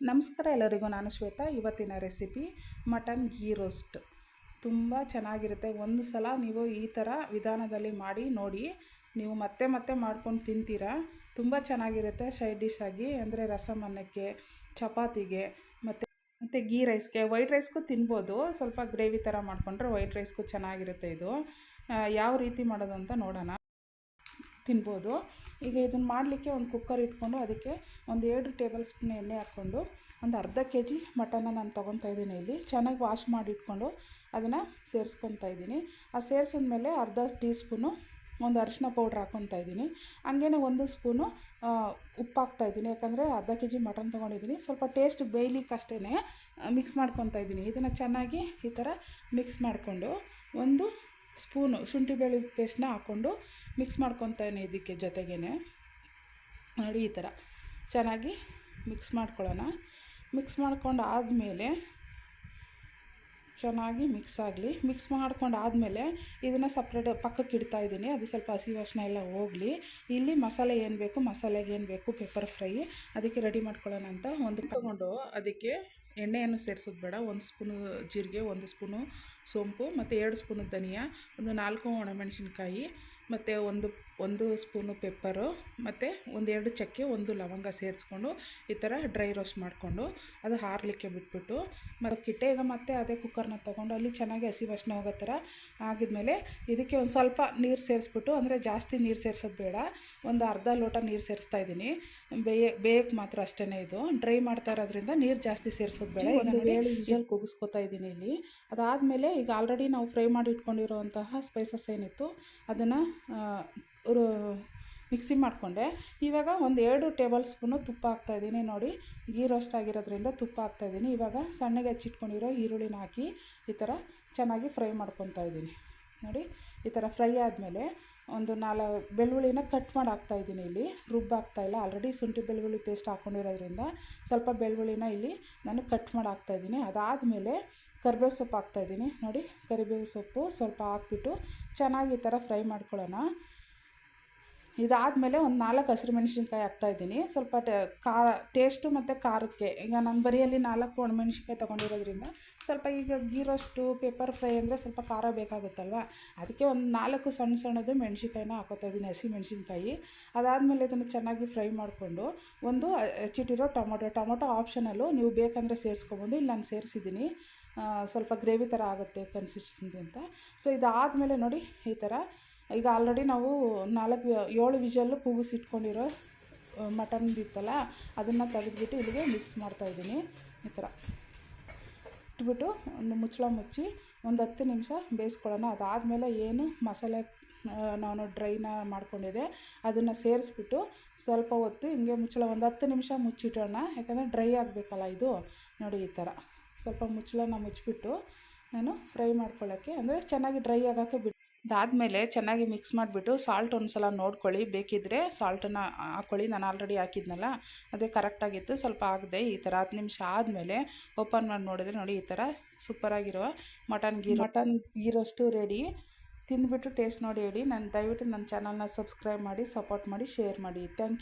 ನಮಸ್ಕಾರ ಎಲ್ಲರಿಗೂ, ನಾನು ಶ್ವೇತಾ. ಇವತ್ತಿನ ರೆಸಿಪಿ ಮಟನ್ ಗೀ ರೋಸ್ಟ್. ತುಂಬ ಚೆನ್ನಾಗಿರುತ್ತೆ. ಒಂದು ಸಲ ನೀವು ಈ ಥರ ವಿಧಾನದಲ್ಲಿ ಮಾಡಿ ನೋಡಿ, ನೀವು ಮತ್ತೆ ಮತ್ತೆ ಮಾಡ್ಕೊಂಡು ತಿಂತೀರಾ. ತುಂಬ ಚೆನ್ನಾಗಿರುತ್ತೆ. ಸೈಡ್ ಡಿಶ್ ಆಗಿ ಅಂದರೆ ರಸಮ್ ಅನ್ನಕ್ಕೆ, ಚಪಾತಿಗೆ ಮತ್ತು ಗೀ ರೈಸ್ಗೆ, ವೈಟ್ ರೈಸ್ಗೂ ತಿನ್ಬೋದು. ಸ್ವಲ್ಪ ಗ್ರೇವಿ ಥರ ಮಾಡಿಕೊಂಡ್ರೆ ವೈಟ್ ರೈಸ್ಗೂ ಚೆನ್ನಾಗಿರುತ್ತೆ. ಇದು ಯಾವ ರೀತಿ ಮಾಡೋದು ಅಂತ ನೋಡೋಣ. ತಿನ್ಬೋದು. ಈಗ ಇದನ್ನು ಮಾಡಲಿಕ್ಕೆ ಒಂದು ಕುಕ್ಕರ್ ಇಟ್ಕೊಂಡು ಅದಕ್ಕೆ ಒಂದು 2 ಟೇಬಲ್ ಸ್ಪೂನ್ ಎಣ್ಣೆ ಹಾಕ್ಕೊಂಡು ಒಂದು ಅರ್ಧ kg ಮಟನ್ನ ನಾನು ತೊಗೊತಾ ಇದ್ದೀನಿ. ಇಲ್ಲಿ ಚೆನ್ನಾಗಿ ವಾಶ್ ಮಾಡಿ ಇಟ್ಕೊಂಡು ಅದನ್ನು ಸೇರಿಸ್ಕೊತಾ ಇದ್ದೀನಿ. ಆ ಸೇರಿಸಿದ್ಮೇಲೆ ಅರ್ಧ ಟೀ ಸ್ಪೂನು ಒಂದು ಅರಿಶಿನ ಪೌಡ್ರ್ ಹಾಕ್ಕೊತಾ ಇದ್ದೀನಿ. ಹಂಗೇ 1 ಸ್ಪೂನು ಉಪ್ಪು ಹಾಕ್ತಾಯಿದ್ದೀನಿ. ಯಾಕಂದರೆ ಅರ್ಧ kg ಮಟನ್ ತೊಗೊಂಡಿದ್ದೀನಿ. ಸ್ವಲ್ಪ ಟೇಸ್ಟ್ ಬೇಯಲಿಕ್ಕಷ್ಟೇ ಮಿಕ್ಸ್ ಮಾಡ್ಕೊತಾ ಇದ್ದೀನಿ. ಇದನ್ನು ಚೆನ್ನಾಗಿ ಈ ಥರ ಮಿಕ್ಸ್ ಮಾಡಿಕೊಂಡು 1 ಸ್ಪೂನು ಶುಂಠಿ ಬೆಳ್ಳುಳ್ಳಿ ಪೇಸ್ಟ್ನ ಹಾಕ್ಕೊಂಡು ಮಿಕ್ಸ್ ಮಾಡ್ಕೊತಾನೆ ಇದಕ್ಕೆ ಜೊತೆಗೇ ನೋಡಿ ಈ ಥರ ಚೆನ್ನಾಗಿ ಮಿಕ್ಸ್ ಮಾಡ್ಕೊಳ್ಳೋಣ. ಮಿಕ್ಸ್ ಮಾಡ್ಕೊಂಡು ಆದಮೇಲೆ ಚೆನ್ನಾಗಿ ಮಿಕ್ಸ್ ಆಗಲಿ. ಮಿಕ್ಸ್ ಮಾಡ್ಕೊಂಡು ಆದಮೇಲೆ ಇದನ್ನು ಸಪ್ರೇಟ್ ಪಕ್ಕಕ್ಕೆ ಇಡ್ತಾ ಇದ್ದೀನಿ. ಅದು ಸ್ವಲ್ಪ ಹಸಿ ವಾಸನೆ ಎಲ್ಲ ಹೋಗಲಿ. ಇಲ್ಲಿ ಮಸಾಲೆ ಏನು ಬೇಕು, ಮಸಾಲೆಗೆ ಏನು ಬೇಕು, ಪೆಪ್ಪರ್ ಫ್ರೈ ಅದಕ್ಕೆ ರೆಡಿ ಮಾಡ್ಕೊಳ್ಳೋಣ ಅಂತ ಒಂದು ತಗೊಂಡು ಅದಕ್ಕೆ ಎಣ್ಣೆಯನ್ನು ಸೇರಿಸೋದು ಬೇಡ. 1 ಸ್ಪೂನು ಜೀರಿಗೆ, 1 ಸ್ಪೂನು ಸೋಂಪು ಮತ್ತು 2 ಸ್ಪೂನು ಧನಿಯಾ, ಒಂದು 4 ಒಣಮೆಣಸಿನ್ಕಾಯಿ ಮತ್ತು ಒಂದು ಸ್ಪೂನು ಪೆಪ್ಪರು ಮತ್ತು 1-2 ಚಕ್ಕೆ, 1 ಲವಂಗ ಸೇರಿಸ್ಕೊಂಡು ಈ ಥರ ಡ್ರೈ ರೋಸ್ಟ್ ಮಾಡಿಕೊಂಡು ಅದು ಹಾರಲಿಕ್ಕೆ ಬಿಟ್ಬಿಟ್ಟು ಕಿಟ್ಟೆ ಈಗ ಮತ್ತೆ ಅದೇ ಕುಕ್ಕರ್ನ ತೊಗೊಂಡು ಅಲ್ಲಿ ಚೆನ್ನಾಗಿ ಹಸಿ ವಾಸನೆ ಹೋಗೋ ಥರ ಆಗಿದ್ಮೇಲೆ ಇದಕ್ಕೆ ಒಂದು ಸ್ವಲ್ಪ ನೀರು ಸೇರಿಸ್ಬಿಟ್ಟು, ಅಂದರೆ ಜಾಸ್ತಿ ನೀರು ಸೇರಿಸೋದು ಬೇಡ, ಒಂದು ಅರ್ಧ ಲೋಟ ನೀರು ಸೇರಿಸ್ತಾ ಇದ್ದೀನಿ. ಬೇಯಕ್ಕೆ ಮಾತ್ರ ಅಷ್ಟೇ. ಇದು ಡ್ರೈ ಮಾಡ್ತಾ ಇರೋದ್ರಿಂದ ನೀರು ಜಾಸ್ತಿ ಸೇರಿಸೋದು ಬೇಡ. ಈಗ ನೋಡಿ 7 ವಿಷಲ್ ಕೂಗಿಸ್ಕೊತಾ ಇದ್ದೀನಿ ಇಲ್ಲಿ. ಅದಾದಮೇಲೆ ಈಗ ಆಲ್ರೆಡಿ ನಾವು ಫ್ರೈ ಮಾಡಿ ಇಟ್ಕೊಂಡಿರೋಂತಹ ಸ್ಪೈಸಸ್ ಏನಿತ್ತು ಅದನ್ನು ಮಿಕ್ಸಿ ಮಾಡಿಕೊಂಡೆ. ಇವಾಗ ಒಂದು 2 ಟೇಬಲ್ ಸ್ಪೂನು ತುಪ್ಪ ಹಾಕ್ತಾಯಿದ್ದೀನಿ. ನೋಡಿ ಗೀ ರೋಸ್ಟ್ ಆಗಿರೋದ್ರಿಂದ ತುಪ್ಪ ಹಾಕ್ತಾಯಿದ್ದೀನಿ. ಇವಾಗ ಸಣ್ಣಗೆ ಹೆಚ್ಚಿಟ್ಕೊಂಡಿರೋ ಈರುಳ್ಳಿನ ಹಾಕಿ ಈ ಥರ ಚೆನ್ನಾಗಿ ಫ್ರೈ ಮಾಡ್ಕೊತಾ ಇದ್ದೀನಿ. ನೋಡಿ ಈ ಥರ ಫ್ರೈ ಆದಮೇಲೆ ಒಂದು 4 ಬೆಳ್ಳುಳ್ಳಿನ ಕಟ್ ಮಾಡಿ ಹಾಕ್ತಾಯಿದ್ದೀನಿ. ಇಲ್ಲಿ ರುಬ್ಬಾಗ್ತಾಯಿಲ್ಲ, ಆಲ್ರೆಡಿ ಶುಂಠಿ ಬೆಳ್ಳುಳ್ಳಿ ಪೇಸ್ಟ್ ಹಾಕ್ಕೊಂಡಿರೋದ್ರಿಂದ ಸ್ವಲ್ಪ ಬೆಳ್ಳುಳ್ಳಿನ ಇಲ್ಲಿ ನಾನು ಕಟ್ ಮಾಡಿ ಹಾಕ್ತಾಯಿದ್ದೀನಿ. ಅದಾದಮೇಲೆ ಕರಿಬೇವು ಸೊಪ್ಪು ಹಾಕ್ತಾಯಿದ್ದೀನಿ. ನೋಡಿ ಕರಿಬೇವು ಸೊಪ್ಪು ಸ್ವಲ್ಪ ಹಾಕ್ಬಿಟ್ಟು ಚೆನ್ನಾಗಿ ಈ ಥರ ಫ್ರೈ ಮಾಡ್ಕೊಳ್ಳೋಣ. ಇದಾದಮೇಲೆ ಒಂದು 4 ಹಸಿರು ಮೆಣಸಿನ್ಕಾಯಿ ಹಾಕ್ತಾಯಿದ್ದೀನಿ. ಸ್ವಲ್ಪ ಟೇಸ್ಟು ಮತ್ತು ಖಾರಕ್ಕೆ. ಈಗ ನಾನು ಬರೀ ಅಲ್ಲಿ 4 ಒಣಮೆಣ್ಸಿನ್ಕಾಯಿ ತೊಗೊಂಡಿರೋದ್ರಿಂದ ಸ್ವಲ್ಪ ಈಗ ಗೀ ರೋಸ್ಟು ಪೆಪ್ಪರ್ ಫ್ರೈ ಅಂದರೆ ಸ್ವಲ್ಪ ಖಾರ ಬೇಕಾಗುತ್ತಲ್ವ, ಅದಕ್ಕೆ ಒಂದು 4 ಸಣ್ಣದು ಮೆಣಸಿನ್ಕಾಯಿನ ಹಾಕೋತಾಯಿದ್ದೀನಿ, ಹಸಿ ಮೆಣಸಿನ್ಕಾಯಿ. ಅದಾದಮೇಲೆ ಇದನ್ನು ಚೆನ್ನಾಗಿ ಫ್ರೈ ಮಾಡಿಕೊಂಡು ಒಂದು ಹೆಚ್ಚಿಟ್ಟಿರೋ ಟೊಮೊಟೊ ಆಪ್ಷನಲ್ಲು, ನೀವು ಬೇಕಂದರೆ ಸೇರಿಸ್ಕೊಬೋದು. ಇಲ್ಲಿ ನಾನು ಸೇರಿಸಿದ್ದೀನಿ. ಸ್ವಲ್ಪ ಗ್ರೇವಿ ಥರ ಆಗುತ್ತೆ ಕನ್ಸಿಸ್ಟೆನ್ಸಿ ಅಂತ. ಸೊ ಇದಾದಮೇಲೆ ನೋಡಿ ಈ ಥರ ಈಗ ಆಲ್ರೆಡಿ ನಾವು 7 ವಿಷಲ್ಲು ಕೂಗಿಸಿಟ್ಕೊಂಡಿರೋ ಮಟನ್ ಇತ್ತಲ್ಲ ಅದನ್ನು ತೆಗೆದುಬಿಟ್ಟು ಇಲ್ಲಿಗೆ ಮಿಕ್ಸ್ ಮಾಡ್ತಾಯಿದ್ದೀನಿ. ಈ ಥರ ಇಟ್ಬಿಟ್ಟು ಒಂದು ಮುಚ್ಚಳ ಮುಚ್ಚಿ ಒಂದು 10 ನಿಮಿಷ ಬೇಯಿಸ್ಕೊಳ್ಳೋಣ. ಅದಾದಮೇಲೆ ಏನು ಮಸಾಲೆ ನಾನು ಡ್ರೈನ ಮಾಡ್ಕೊಂಡಿದ್ದೆ ಅದನ್ನು ಸೇರಿಸ್ಬಿಟ್ಟು ಸ್ವಲ್ಪ ಹೊತ್ತು ಹಿಂಗೆ ಮುಚ್ಚಳ ಒಂದು 10 ನಿಮಿಷ ಮುಚ್ಚಿಟ್ಟೋಣ. ಯಾಕಂದರೆ ಡ್ರೈ ಆಗಬೇಕಲ್ಲ ಇದು. ನೋಡಿ ಈ ಥರ ಸ್ವಲ್ಪ ಮುಚ್ಚಳನ ಮುಚ್ಚಿಬಿಟ್ಟು ನಾನು ಫ್ರೈ ಮಾಡ್ಕೊಳ್ಳೋಕ್ಕೆ, ಅಂದರೆ ಚೆನ್ನಾಗಿ ಡ್ರೈ ಆಗೋಕ್ಕೆ ಬಿಟ್ಟು ಅದಾದಮೇಲೆ ಚೆನ್ನಾಗಿ ಮಿಕ್ಸ್ ಮಾಡಿಬಿಟ್ಟು ಸಾಲ್ಟ್ ಒಂದು ಸಲ ನೋಡ್ಕೊಳ್ಳಿ, ಬೇಕಿದ್ದರೆ ಸಾಲ್ಟನ್ನು ಹಾಕ್ಕೊಳ್ಳಿ. ನಾನು ಆಲ್ರೆಡಿ ಹಾಕಿದ್ನಲ್ಲ ಅದೇ ಕರೆಕ್ಟಾಗಿತ್ತು, ಸ್ವಲ್ಪ ಆಗದೆ. ಈ ಥರ 10 ನಿಮಿಷ ಆದಮೇಲೆ ಓಪನ್ ಮಾಡಿ ನೋಡಿದ್ರೆ ನೋಡಿ ಈ ಥರ ಸೂಪರಾಗಿರುವ ಮಟನ್ ಗೀ ರೋಸ್ಟು ರೆಡಿ. ತಿಂದುಬಿಟ್ಟು ಟೇಸ್ಟ್ ನೋಡಿ ಹೇಳಿ. ದಯವಿಟ್ಟು ನನ್ನ ಚಾನಲ್ನ ಸಬ್ಸ್ಕ್ರೈಬ್ ಮಾಡಿ, ಸಪೋರ್ಟ್ ಮಾಡಿ, ಶೇರ್ ಮಾಡಿ. Thank you.